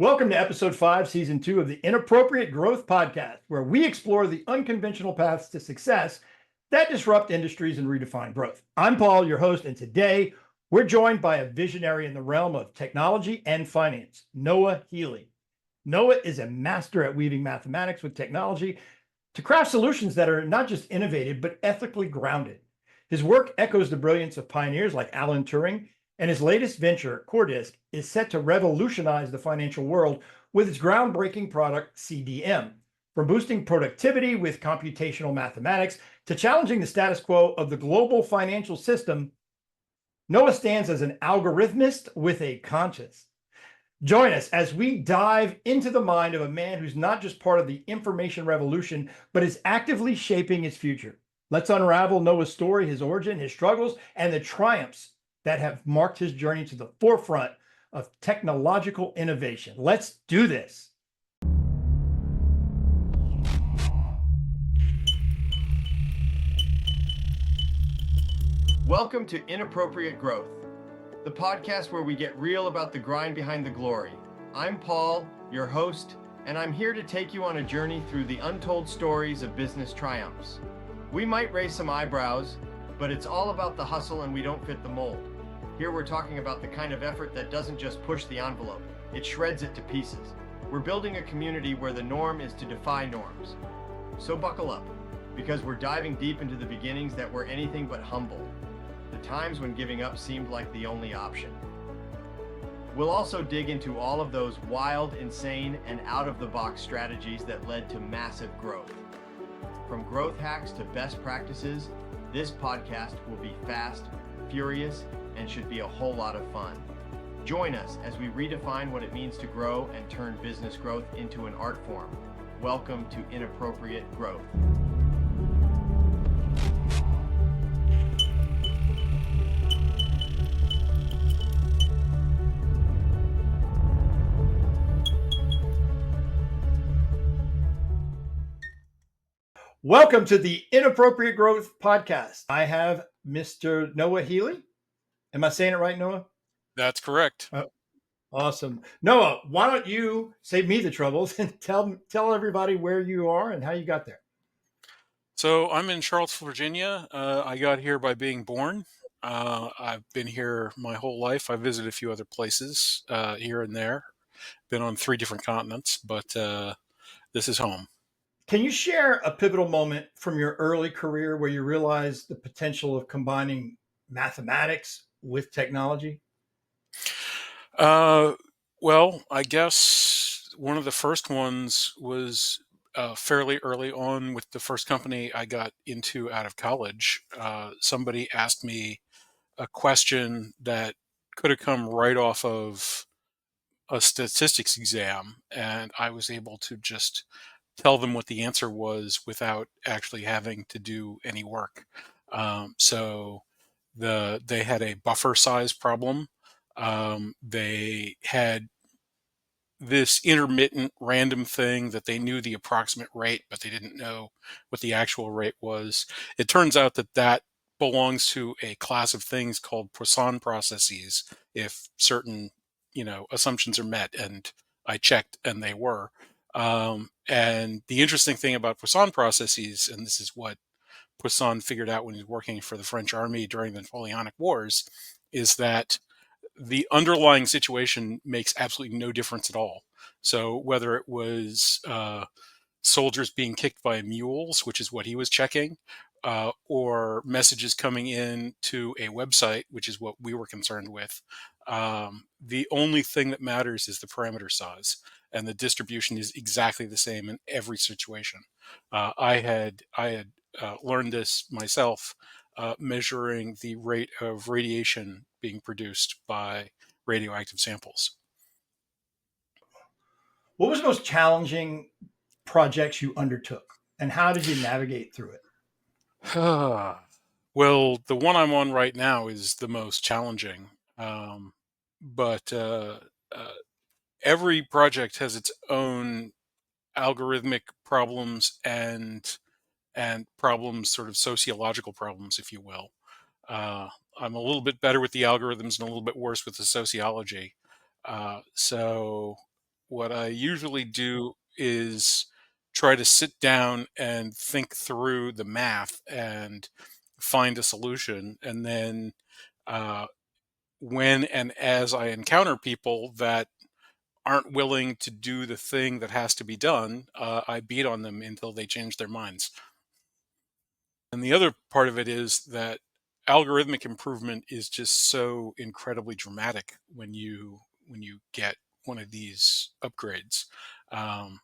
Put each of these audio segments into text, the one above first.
Welcome to episode 5, season 2 of the Inappropriate Growth Podcast, where we explore the unconventional paths to success that disrupt industries and redefine growth. I'm Paul, your host, and today we're joined by a visionary in the realm of technology and finance, Noah Healy. Noah is a master at weaving mathematics with technology to craft solutions that are not just innovative, but ethically grounded. His work echoes the brilliance of pioneers like Alan Turing, and his latest venture, CoreDisk, is set to revolutionize the financial world with its groundbreaking product, CDM. From boosting productivity with computational mathematics to challenging the status quo of the global financial system, Noah stands as an algorithmist with a conscience. Join us as we dive into the mind of a man who's not just part of the information revolution, but is actively shaping its future. Let's unravel Noah's story, his origin, his struggles, and the triumphs that have marked his journey to the forefront of technological innovation. Let's do this. Welcome to Inappropriate Growth, the podcast where we get real about the grind behind the glory. I'm Paul, your host, and I'm here to take you on a journey through the untold stories of business triumphs. We might raise some eyebrows, but it's all about the hustle and we don't fit the mold. Here we're talking about the kind of effort that doesn't just push the envelope, it shreds it to pieces. We're building a community where the norm is to defy norms. So buckle up, because we're diving deep into the beginnings that were anything but humble, the times when giving up seemed like the only option. We'll also dig into all of those wild, insane, and out-of-the-box strategies that led to massive growth. From growth hacks to best practices, this podcast will be fast, furious, and should be a whole lot of fun. Join us as we redefine what it means to grow and turn business growth into an art form. Welcome to Inappropriate Growth. Welcome to the Inappropriate Growth Podcast. I have Mr. Noah Healy. Am I saying it right, Noah? That's correct. Awesome. Noah, why don't you save me the troubles and tell everybody where you are and how you got there? So I'm in Charlottesville, Virginia. I got here by being born. I've been here my whole life. I visited a few other places here and there. Been on 3 different continents, but this is home. Can you share a pivotal moment from your early career where you realized the potential of combining mathematics with technology? Well, I guess one of the first ones was fairly early on with the first company I got into out of college. Somebody asked me a question that could have come right off of a statistics exam, and I was able to just tell them what the answer was without actually having to do any work. So they had a buffer size problem. They had this intermittent random thing that they knew the approximate rate, but they didn't know what the actual rate was. It turns out that belongs to a class of things called Poisson processes if certain assumptions are met, and I checked and they were. And the interesting thing about Poisson processes, and this is what Poisson figured out when he was working for the French army during the Napoleonic Wars, is that the underlying situation makes absolutely no difference at all. So whether it was soldiers being kicked by mules, which is what he was checking, or messages coming in to a website, which is what we were concerned with, the only thing that matters is the parameter size, and the distribution is exactly the same in every situation. I had learned this myself, measuring the rate of radiation being produced by radioactive samples. What was the most challenging projects you undertook, and how did you navigate through it? Well, the one I'm on right now is the most challenging, but every project has its own algorithmic problems and problems, sort of sociological problems, if you will. I'm a little bit better with the algorithms and a little bit worse with the sociology. So what I usually do is try to sit down and think through the math and find a solution. And then uh, when and as I encounter people that aren't willing to do the thing that has to be done, I beat on them until they change their minds. And the other part of it is that algorithmic improvement is just so incredibly dramatic when you get one of these upgrades.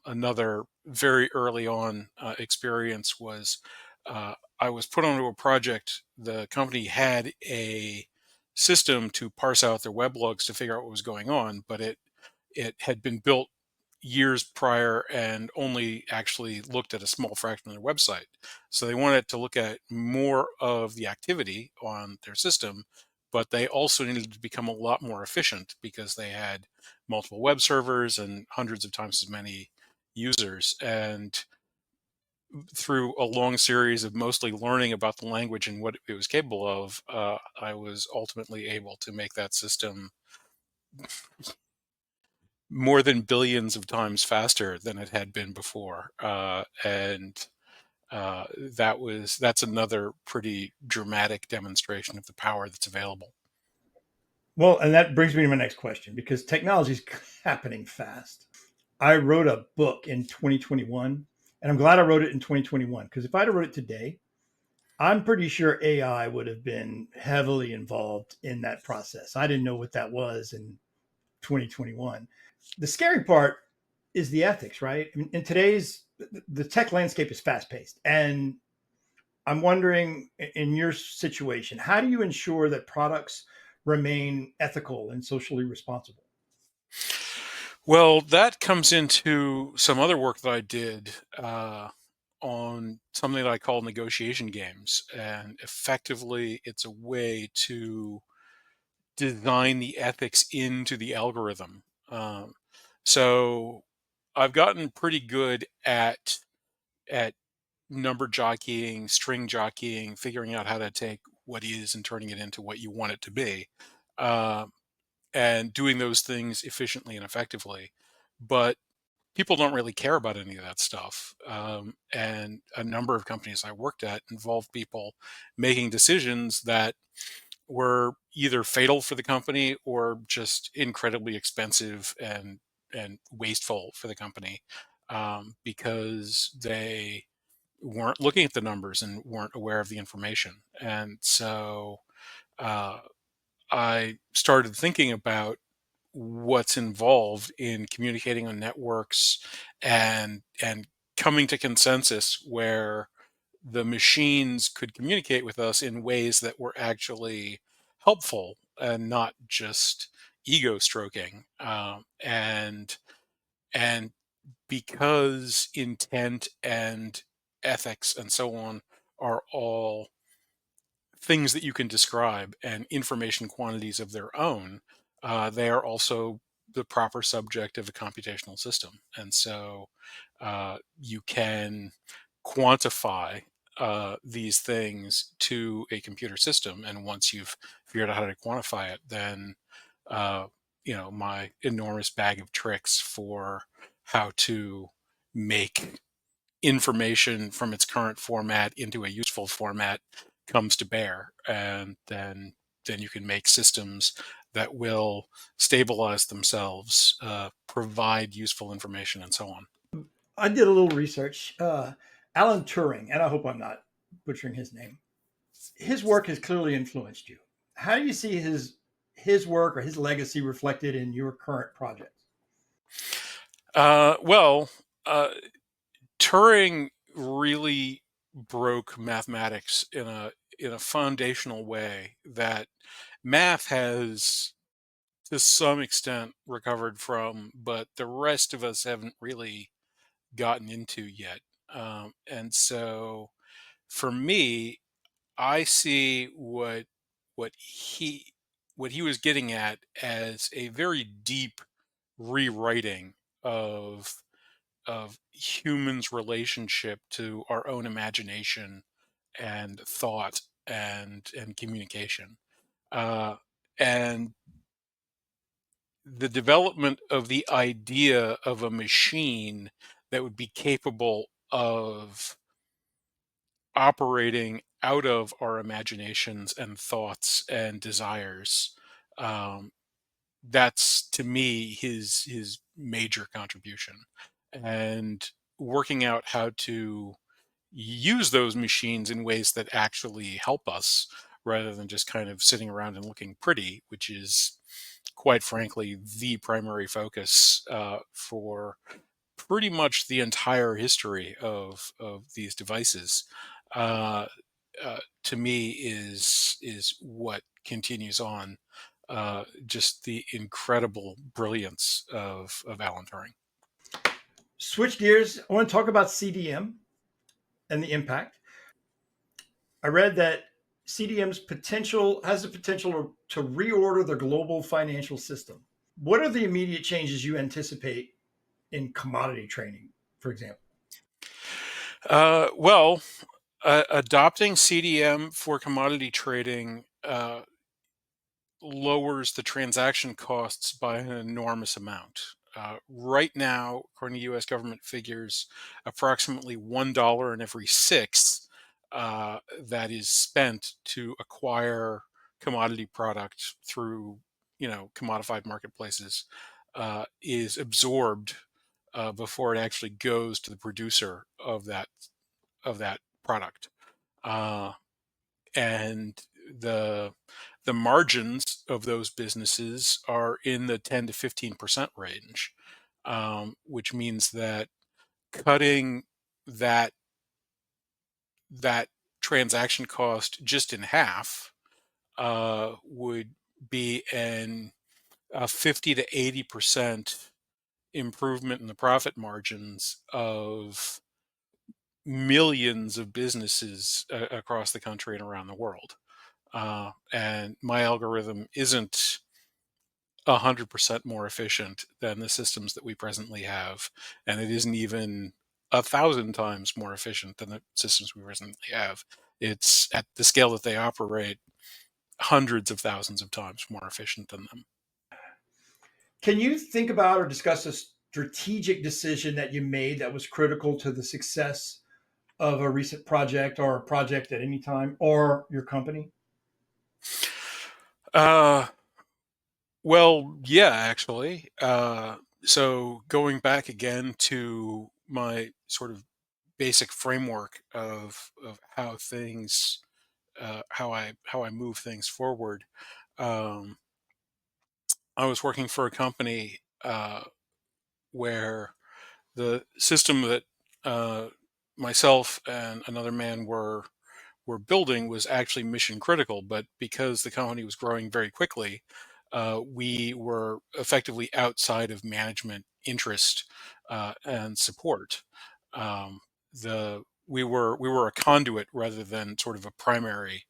Another very early on experience was I was put onto a project. The company had a system to parse out their web logs to figure out what was going on, but it had been built years prior and only actually looked at a small fraction of their website. So they wanted to look at more of the activity on their system, but they also needed to become a lot more efficient because they had multiple web servers and hundreds of times as many users. And through a long series of mostly learning about the language and what it was capable of, I was ultimately able to make that system more than billions of times faster than it had been before. And that's another pretty dramatic demonstration of the power that's available. Well, and that brings me to my next question because technology is happening fast. I wrote a book in 2021, and I'm glad I wrote it in 2021 because if I'd have wrote it today, I'm pretty sure AI would have been heavily involved in that process. I didn't know what that was in 2021. The scary part is the ethics, right? I mean, in today's the tech landscape is fast paced, and I'm wondering in your situation, how do you ensure that products remain ethical and socially responsible? Well, that comes into some other work that I did on something that I call negotiation games. And effectively, it's a way to design the ethics into the algorithm. So I've gotten pretty good at number jockeying, string jockeying, figuring out how to take what is and turning it into what you want it to be, uh, and doing those things efficiently and effectively. But people don't really care about any of that stuff. And a number of companies I worked at involved people making decisions that were either fatal for the company or just incredibly expensive and wasteful for the company, because they weren't looking at the numbers and weren't aware of the information. And so uh, I started thinking about what's involved in communicating on networks and coming to consensus where the machines could communicate with us in ways that were actually helpful and not just ego stroking. And because intent and ethics and so on are all things that you can describe and information quantities of their own, they are also the proper subject of a computational system. And so you can quantify these things to a computer system. And once you've figured out how to quantify it, then uh, my enormous bag of tricks for how to make information from its current format into a useful format comes to bear, and then you can make systems that will stabilize themselves, provide useful information, and so on. I did a little research. Alan Turing, and I hope I'm not butchering his name. His work has clearly influenced you. How do you see his work or his legacy reflected in your current projects? Well, Turing really broke mathematics in a foundational way that math has to some extent recovered from, but the rest of us haven't really gotten into yet. And so for me, I see what he what he was getting at as a very deep rewriting of humans' relationship to our own imagination and thought and communication. And the development of the idea of a machine that would be capable of operating out of our imaginations and thoughts and desires. Um, that's to me his major contribution, and working out how to use those machines in ways that actually help us rather than just kind of sitting around and looking pretty, which is quite frankly the primary focus for pretty much the entire history of these devices. Uh, to me is what continues on. Just the incredible brilliance of Alan Turing. Switch gears. I want to talk about CDM and the impact. I read that CDM's potential has the potential to reorder the global financial system. What are the immediate changes you anticipate in commodity trading, for example? Well, adopting CDM for commodity trading lowers the transaction costs by an enormous amount. Right now, according to U.S. government figures, approximately $1 in every six that is spent to acquire commodity product through, commodified marketplaces is absorbed before it actually goes to the producer of that product. Uh, and the margins of those businesses are in the 10 to 15% range, which means that cutting that that transaction cost just in half would be a 50 to 80% improvement in the profit margins of millions of businesses across the country and around the world. And my algorithm isn't 100% more efficient than the systems that we presently have, and it isn't even 1,000 times more efficient than the systems we presently have. It's at the scale that they operate, hundreds of thousands of times more efficient than them. Can you think about or discuss a strategic decision that you made that was critical to the success of a recent project or a project at any time or your company? Uh, well, yeah, actually. So going back again to my sort of basic framework of how I move things forward. Um, I was working for a company where the system that myself and another man were building was actually mission critical, but because the company was growing very quickly, we were effectively outside of management interest and support. Um, we were a conduit rather than sort of a primary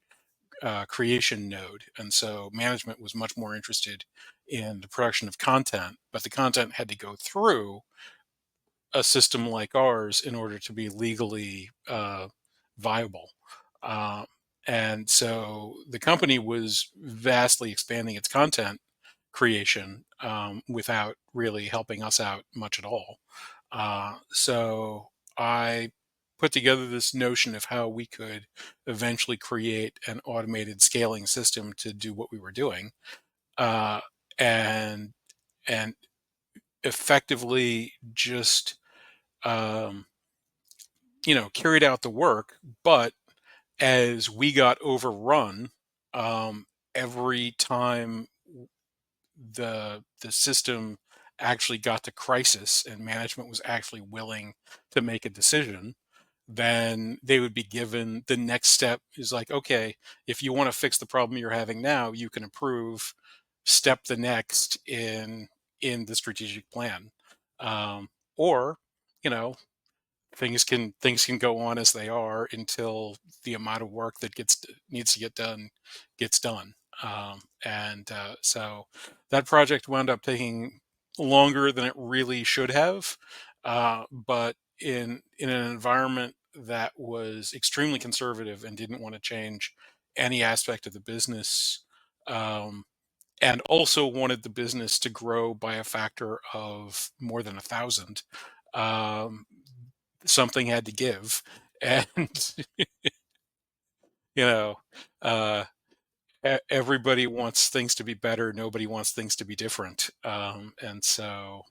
creation node, and so management was much more interested in the production of content, but the content had to go through a system like ours in order to be legally viable. Uh, and so the company was vastly expanding its content creation without really helping us out much at all. So I put together this notion of how we could eventually create an automated scaling system to do what we were doing, uh, and and effectively just um, carried out the work. But as we got overrun, every time the system actually got to crisis and management was actually willing to make a decision, then they would be given the next step is like, okay, if you want to fix the problem you're having now, you can approve step the next in the strategic plan. Or, you know, things can go on as they are until the amount of work that needs to get done gets done. And so that project wound up taking longer than it really should have, but in an environment that was extremely conservative and didn't want to change any aspect of the business. Um, and also wanted the business to grow by a factor of more than 1,000. Um, Something had to give, and you know, uh, everybody wants things to be better. Nobody wants things to be different. And so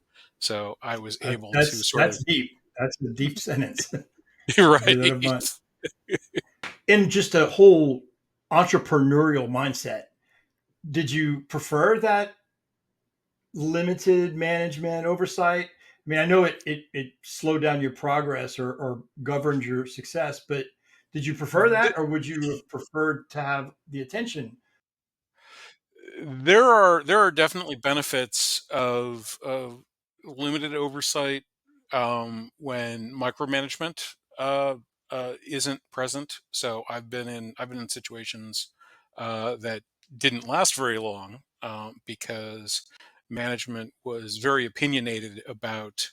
I was able to sort of That's deep. That's a deep sentence. Bear right. that in mind. In just a whole entrepreneurial mindset, did you prefer that limited management oversight? I mean, I know it slowed down your progress or governed your success, but did you prefer that, or would you have preferred to have the attention? There are definitely benefits of limited oversight when micromanagement isn't present. So I've been in situations that didn't last very long because management was very opinionated about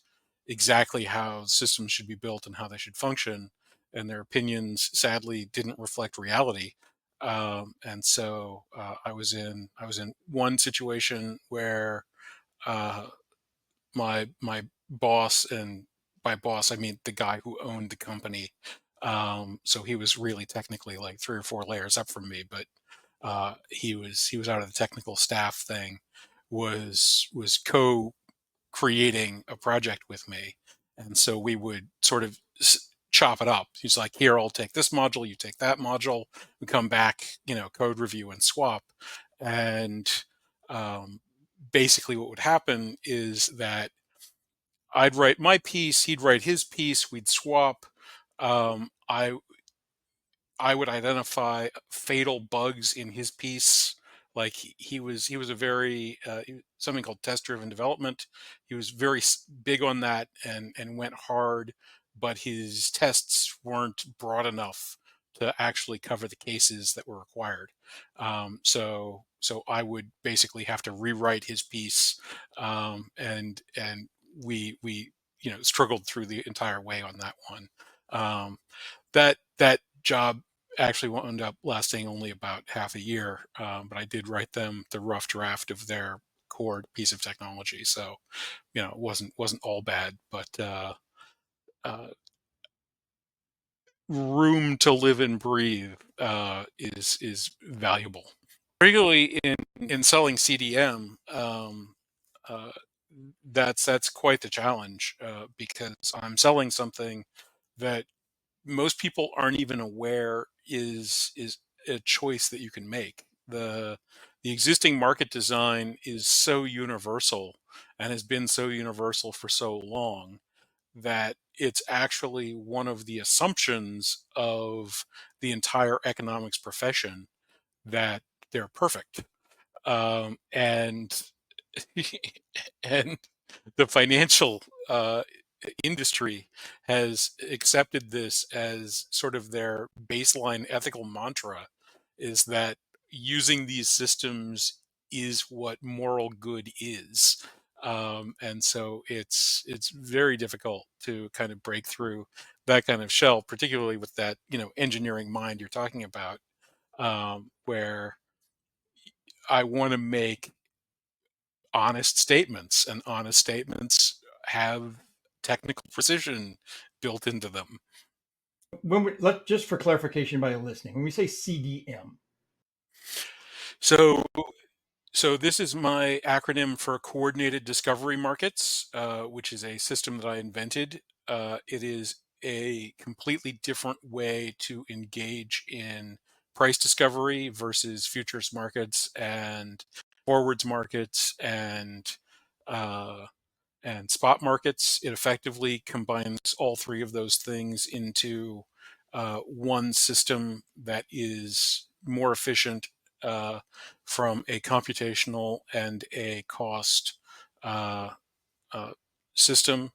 exactly how systems should be built and how they should function, and their opinions sadly didn't reflect reality. And so I was in one situation where uh, my boss, and by boss I mean the guy who owned the company. So he was really technically like 3 or 4 layers up from me, but he was out of the technical staff thing. Was co-creating a project with me, and so we would sort of chop it up. He's like, "Here, I'll take this module, you take that module." We come back, code review and swap. And um, basically, what would happen is that I'd write my piece, he'd write his piece, we'd swap. I would identify fatal bugs in his piece. Like he was a very something called test driven development. He was very big on that and went hard, but his tests weren't broad enough to actually cover the cases that were required. So I would basically have to rewrite his piece, and we struggled through the entire way on that one. That job actually wound up lasting only about half a year, but I did write them the rough draft of their core piece of technology. So it wasn't all bad, but uh, room to live and breathe is valuable, particularly in selling CDM. Uh, that's quite the challenge because I'm selling something that most people aren't even aware is a choice that you can make. The existing market design is so universal and has been so universal for so long that it's actually one of the assumptions of the entire economics profession that they're perfect. And and the financial industry has accepted this as sort of their baseline ethical mantra, is that using these systems is what moral good is. And so it's very difficult to kind of break through that kind of shell, particularly with that engineering mind you're talking about, where I want to make honest statements, and honest statements have technical precision built into them. When we let just for clarification by listening, when we say CDM, So, so this is my acronym for Coordinated Discovery Markets, which is a system that I invented. It is a completely different way to engage in price discovery versus futures markets and forwards markets uh, and spot markets. It effectively combines all three of those things into one system that is more efficient from a computational and a cost uh, uh, system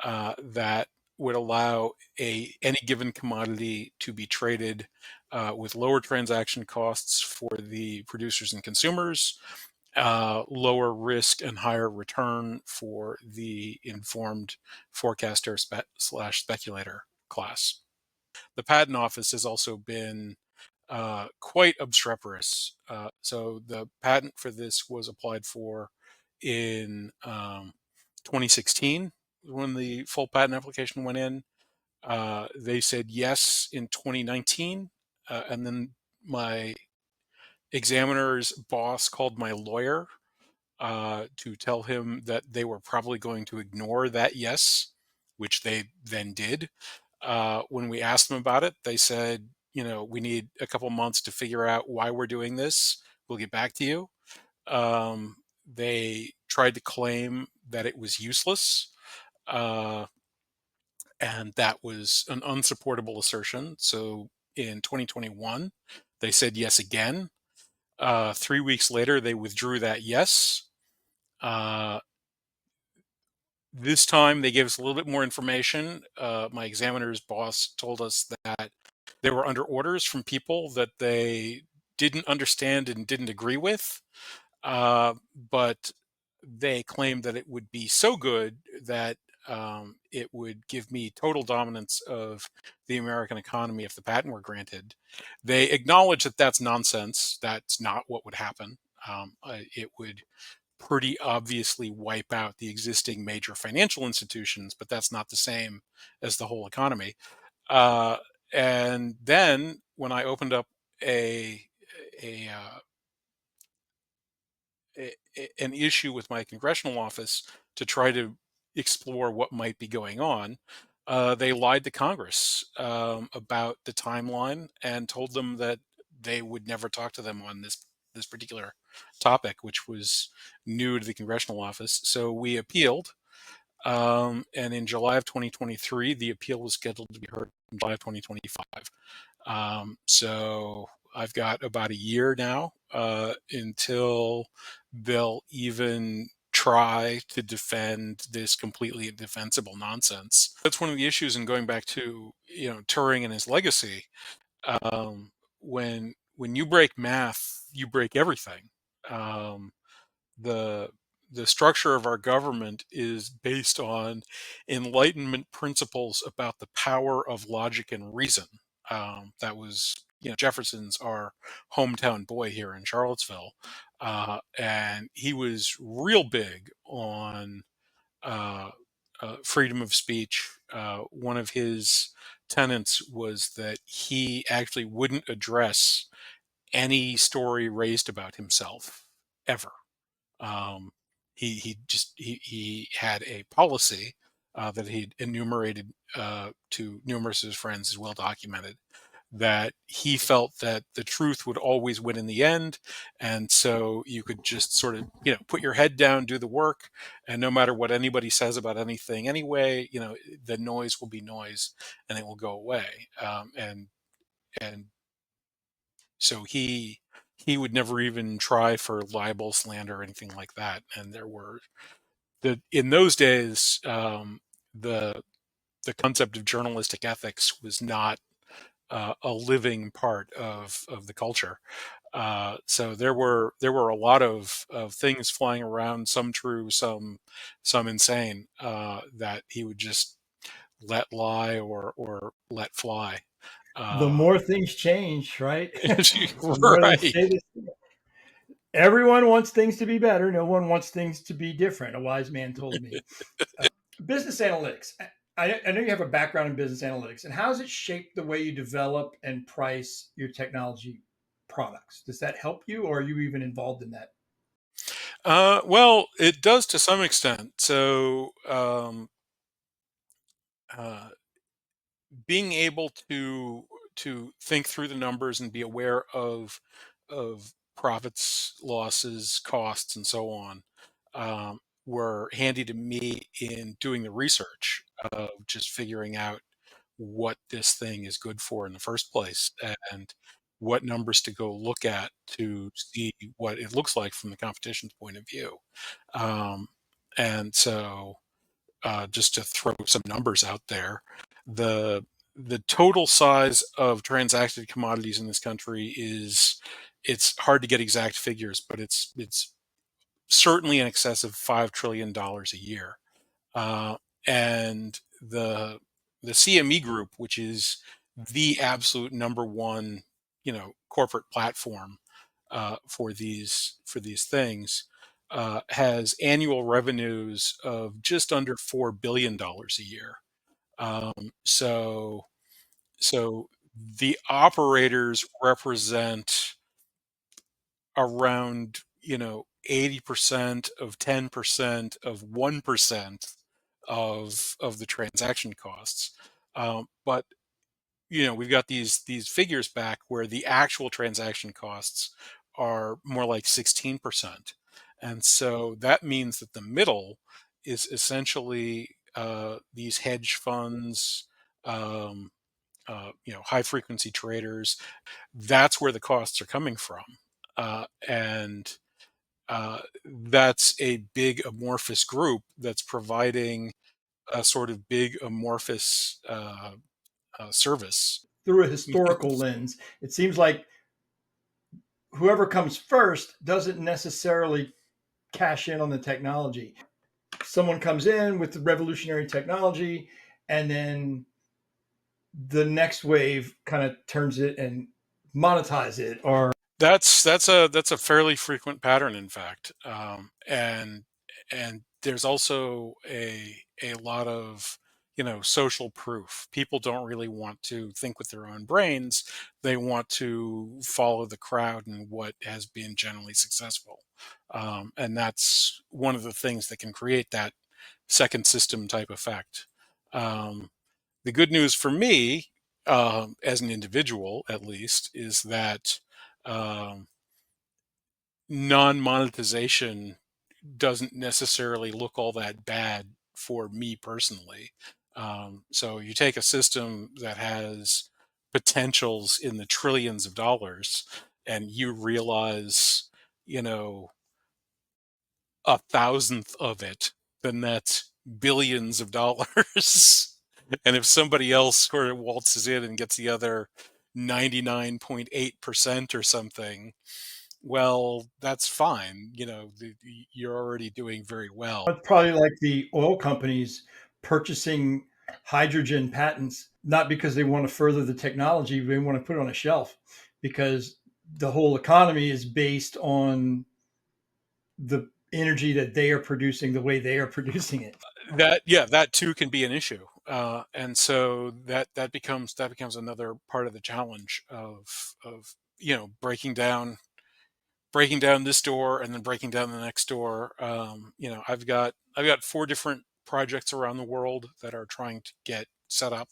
that would allow any given commodity to be traded with lower transaction costs for the producers and consumers, lower risk and higher return for the informed forecaster slash speculator class. The patent office has also been quite obstreperous. So the patent for this was applied for in 2016 when the full patent application went in. They said yes in 2019, and then my examiner's boss called my lawyer to tell him that they were probably going to ignore that yes, which they then did. When we asked them about it, they said, we need a couple months to figure out why we're doing this. We'll get back to you. They tried to claim that it was useless, uh, and that was an unsupportable assertion. So in 2021, they said yes again. 3 weeks later, they withdrew that yes. Uh, this time, they gave us a little bit more information. My examiner's boss told us that they were under orders from people that they didn't understand and didn't agree with, but they claimed that it would be so good that it would give me total dominance of the American economy if the patent were granted. They acknowledge that that's nonsense. That's not what would happen. It would pretty obviously wipe out the existing major financial institutions, but that's not the same as the whole economy. Uh, and then when I opened up a a, uh, an issue with my congressional office to try to explore what might be going on, they lied to Congress about the timeline and told them that they would never talk to them on this particular topic, which was new to the congressional office. So we appealed, and in July of 2023, the appeal was scheduled to be heard in July of 2025. So I've got about a year now until they'll even try to defend this completely indefensible nonsense. That's one of the issues in going back to Turing and his legacy. When you break math, you break everything. Um, the the structure of our government is based on Enlightenment principles about the power of logic and reason. That was, Jefferson's our hometown boy here in Charlottesville, and he was real big on uh, freedom of speech. One of his tenets was that he actually wouldn't address any story raised about himself ever. um, he had a policy that he'd enumerated to numerous of his friends, is well documented, that he felt that the truth would always win in the end, and so you could just sort of put your head down, do the work, and no matter what anybody says about anything anyway, the noise will be noise and it will go away. And so he would never even try for libel, slander, or anything like that. And there were in those days, the the concept of journalistic ethics was not a living part of the culture. So there were a lot of things flying around, some true, some insane, that he would just let lie or let fly. The Uh, more things change, right? The more they right. say this. Everyone wants things to be better. No one wants things to be different. A wise man told me. Business analytics. I know you have a background in business analytics, and how has it shaped the way you develop and price your technology products? Does that help you, or are you even involved in that? Well, it does to some extent. So, uh, being able to think through the numbers and be aware of profits, losses, costs, and so on, were handy to me in doing the research of just figuring out what this thing is good for in the first place, and what numbers to go look at to see what it looks like from the competition's point of view. Um, and so, just to throw some numbers out there, the the total size of transacted commodities in this country is, it's hard to get exact figures, but it's certainly in excess of $5 trillion a year. Uh, and the CME Group, which is the absolute number one, corporate platform for these things, has annual revenues of just under $4 billion a year. So the operators represent around 80% of 10% of 1% of the transaction costs. But we've got these figures back where the actual transaction costs are more like 16%. And so that means that the middle is essentially these hedge funds, um, high frequency traders. That's where the costs are coming from. And that's a big amorphous group that's providing a sort of big amorphous service. Through a historical lens, it seems like whoever comes first doesn't necessarily cash in on the technology. Someone comes in with the revolutionary technology, and then the next wave kind of turns it and monetize it. Or That's a fairly frequent pattern, in fact, and there's also a lot of social proof. People don't really want to think with their own brains; they want to follow the crowd and what has been generally successful, and that's one of the things that can create that second system type effect. Um, the good news for me, as an individual at least, is that um, non monetization doesn't necessarily look all that bad for me personally. So you take a system that has potentials in the trillions of dollars and you realize, you know, a thousandth of it, then that's billions of dollars. And if somebody else sort of waltzes in and gets the other 99.8% or something, well, that's fine. You're already doing very well. it's probably like the oil companies purchasing hydrogen patents, not because they want to further the technology, they want to put it on a shelf because the whole economy is based on the energy that they are producing the way they are producing it. That too can be an issue, and so that becomes another part of the challenge of breaking down this door and then breaking down the next door. I've got four different projects around the world that are trying to get set up,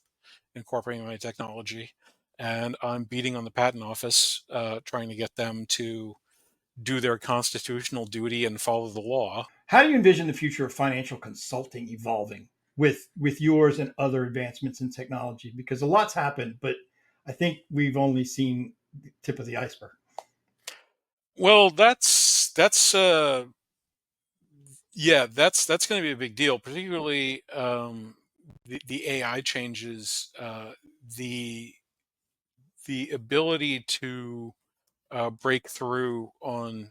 incorporating my technology, and I'm beating on the patent office, trying to get them to do their constitutional duty and follow the law. How do you envision the future of financial consulting evolving with yours and other advancements in technology? Because a lot's happened, but I think we've only seen the tip of the iceberg. Well, that's yeah, that's going to be a big deal, particularly the AI changes, the the ability to break through on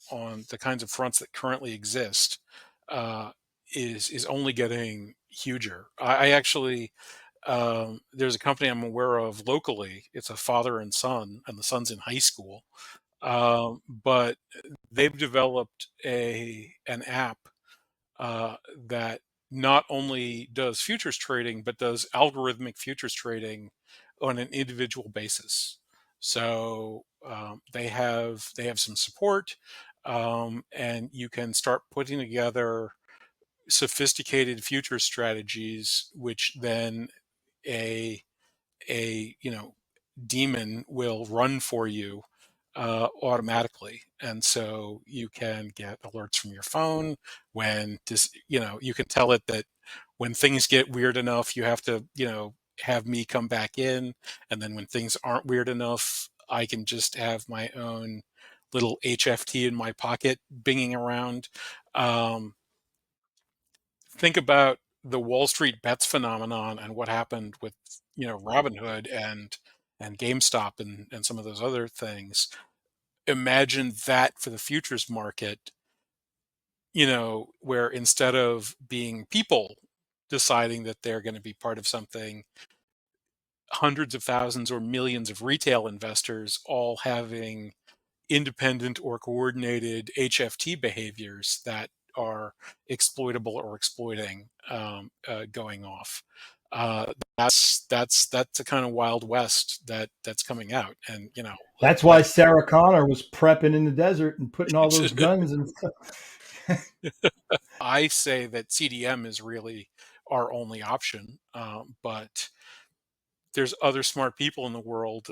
the kinds of fronts that currently exist, uh, is only getting huger. I actually, there's a company I'm aware of locally. It's a father and son, and the son's in high school, but they've developed a an app that not only does futures trading but does algorithmic futures trading on an individual basis. So they have some support, and you can start putting together sophisticated future strategies, which then a a demon will run for you automatically. And so you can get alerts from your phone when you can tell it that when things get weird enough, you have to, have me come back in. And then when things aren't weird enough, I can just have my own little HFT in my pocket binging around. Um, think about the Wall Street bets phenomenon and what happened with Robinhood and GameStop and some of those other things. Imagine that for the futures market, where instead of being people deciding that they're going to be part of something, hundreds of thousands or millions of retail investors all having independent or coordinated HFT behaviors that are exploitable or exploiting going off. That's a kind of wild west that's coming out, and That's why Sarah Connor was prepping in the desert and putting all those guns and stuff. I say that CDM is really our only option, but there's other smart people in the world.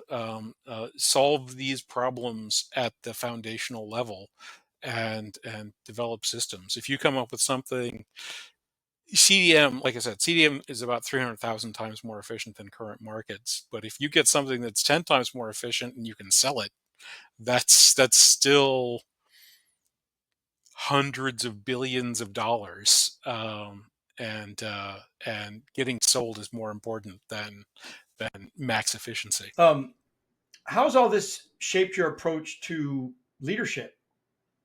Solve these problems at the foundational level and develop systems. If you come up with something, CDM, like I said, CDM is about 300,000 times more efficient than current markets. But if you get something that's 10 times more efficient and you can sell it, that's still hundreds of billions of dollars. And getting sold is more important than max efficiency. How's all this shaped your approach to leadership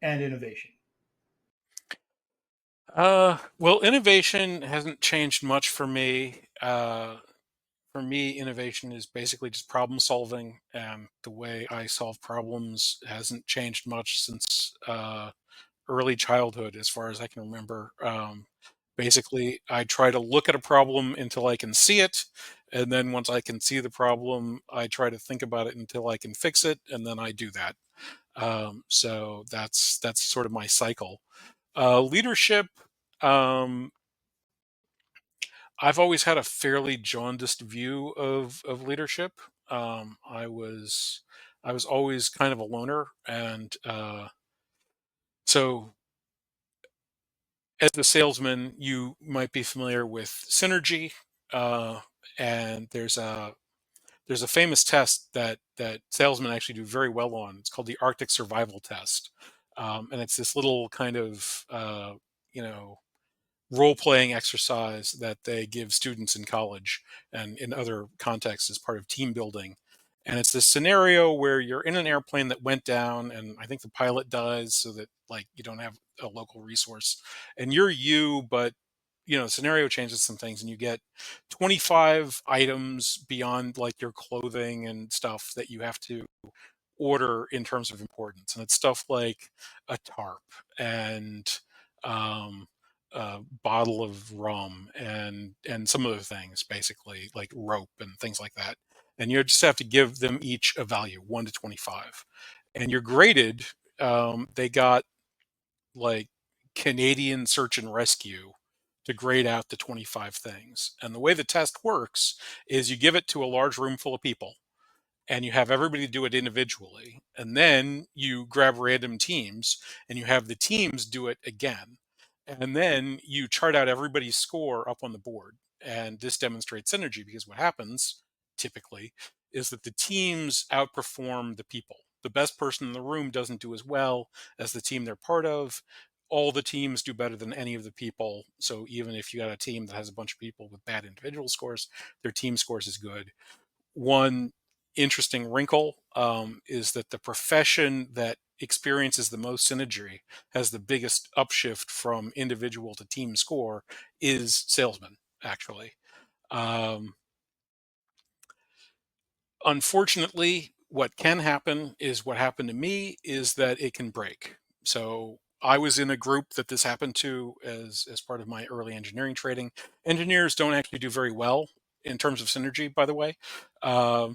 and innovation? Well, innovation hasn't changed much for me. For me, innovation is basically just problem solving, and the way I solve problems hasn't changed much since early childhood, as far as I can remember. Basically, I try to look at a problem until I can see it, and then once I can see the problem, I try to think about it until I can fix it, and then I do that. So that's sort of my cycle. Leadership. Um, I've always had a fairly jaundiced view of leadership. Um, I was I was always kind of a loner, and so as a salesman, you might be familiar with synergy, uh, and there's a famous test that salesmen actually do very well on. It's called the Arctic Survival Test, and it's this little kind of you know role playing exercise that they give students in college and in other contexts as part of team building. And it's this scenario where you're in an airplane that went down, and I think the pilot dies so that like you don't have a local resource, and you're you, but the scenario changes some things, and you get 25 items beyond like your clothing and stuff that you have to order in terms of importance. And it's stuff like a tarp and um, a bottle of rum and some other things, basically like rope and things like that. And you just have to give them each a value, 1 to 25, and you're graded. They got like Canadian search and rescue to grade out the 25 things. And the way the test works is you give it to a large room full of people, and you have everybody do it individually, and then you grab random teams and you have the teams do it again, and then you chart out everybody's score up on the board. And this demonstrates synergy, because what happens typically is that the teams outperform the people. The best person in the room doesn't do as well as the team they're part of. All the teams do better than any of the people, so even if you got a team that has a bunch of people with bad individual scores, their team scores is good. One interesting wrinkle is that the profession that experiences the most synergy, has the biggest upshift from individual to team score, is salesmen, actually. Um, Unfortunately, what can happen is what happened to me is that it can break. So I was in a group that this happened to as part of my early engineering training. Engineers don't actually do very well in terms of synergy, by the way.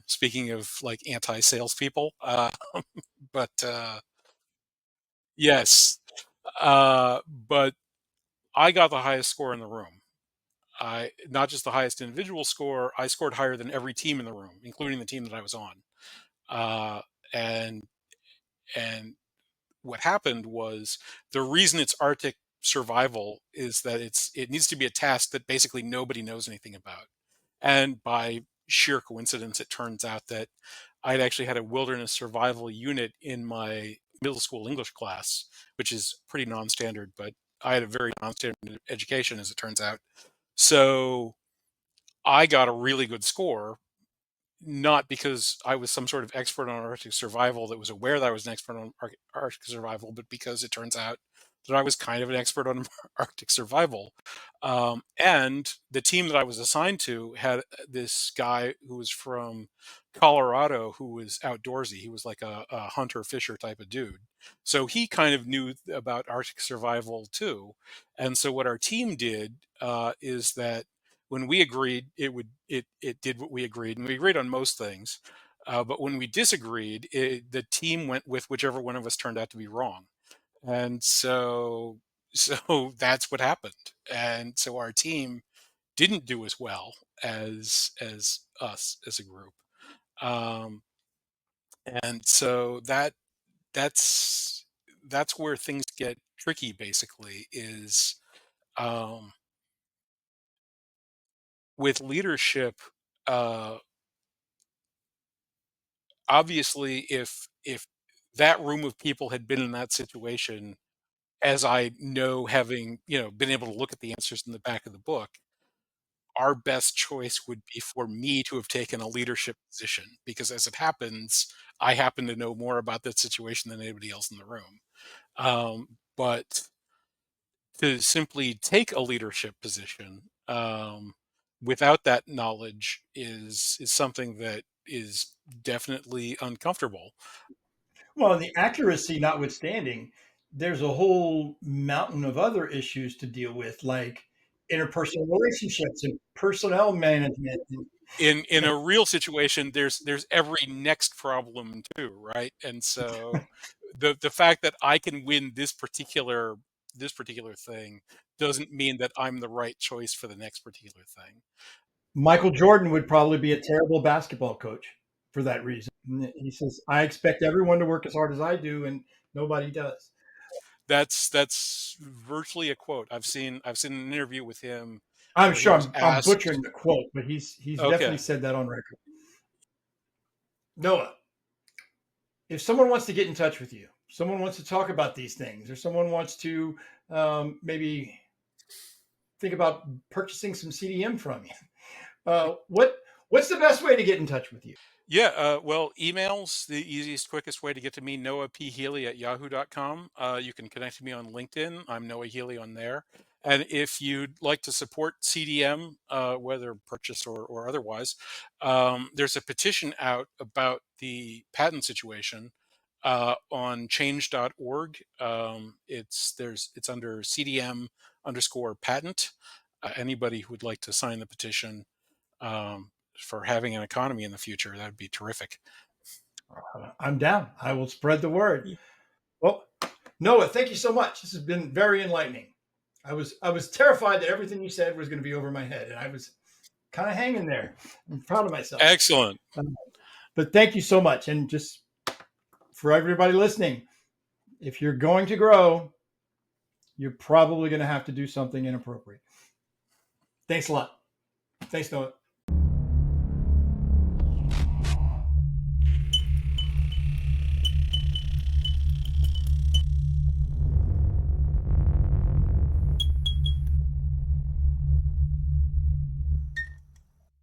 Speaking of like anti-sales people, but yes, but I got the highest score in the room. I Not just the highest individual score, I scored higher than every team in the room, including the team that I was on. Uh, and and what happened was, the reason it's Arctic survival is that it needs to be a task that basically nobody knows anything about. And by sheer coincidence, it turns out that I'd actually had a wilderness survival unit in my middle school English class, which is pretty non-standard, but I had a very non-standard education, as it turns out. So I got a really good score, not because I was some sort of expert on Arctic survival that was aware that I was an expert on Arctic survival, but because it turns out that I was kind of an expert on Arctic survival. And the team that I was assigned to had this guy who was from Colorado who was outdoorsy. He was like a hunter fisher type of dude. So he kind of knew about Arctic survival too. And so what our team did is that when we agreed, it did what we agreed, and we agreed on most things. But when we disagreed, the team went with whichever one of us turned out to be wrong. And so that's what happened. And so our team didn't do as well as us as a group. Um, and so that's that's where things get tricky basically is um, with leadership. uh, Obviously, if that room of people had been in that situation, as I know, having been able to look at the answers in the back of the book, our best choice would be for me to have taken a leadership position, because as it happens, I happen to know more about that situation than anybody else in the room. But to simply take a leadership position without that knowledge is something that is definitely uncomfortable. Well, the accuracy notwithstanding, there's a whole mountain of other issues to deal with, like interpersonal relationships and personnel management. In a real situation, there's every next problem too, right? And so the fact that I can win this particular thing doesn't mean that I'm the right choice for the next particular thing. Michael Jordan would probably be a terrible basketball coach for that reason. He says, I expect everyone to work as hard as I do, and nobody does. That's virtually a quote. I've seen an interview with him I'm where he sure was I'm asked. butchering the quote, but he's definitely Okay. said that on record. Noah, if someone wants to get in touch with you, someone wants to talk about these things, or someone wants to maybe think about purchasing some CDM from you, what's the best way to get in touch with you? Yeah, well, email's the easiest, quickest way to get to me, Noah P. Healy at yahoo.com. You can connect with me on LinkedIn. I'm Noah Healy on there. And if you'd like to support CDM, whether purchase or otherwise, there's a petition out about the patent situation on change.org. It's under CDM underscore patent. Anybody who would like to sign the petition for having an economy in the future. That'd be terrific. I'm down. I will spread the word. Well, Noah, thank you so much. This has been very enlightening. I was terrified that everything you said was going to be over my head, and I was kind of hanging there. I'm proud of myself. Excellent. But thank you so much. And just for everybody listening, if you're going to grow, you're probably going to have to do something inappropriate. Thanks a lot. Thanks, Noah.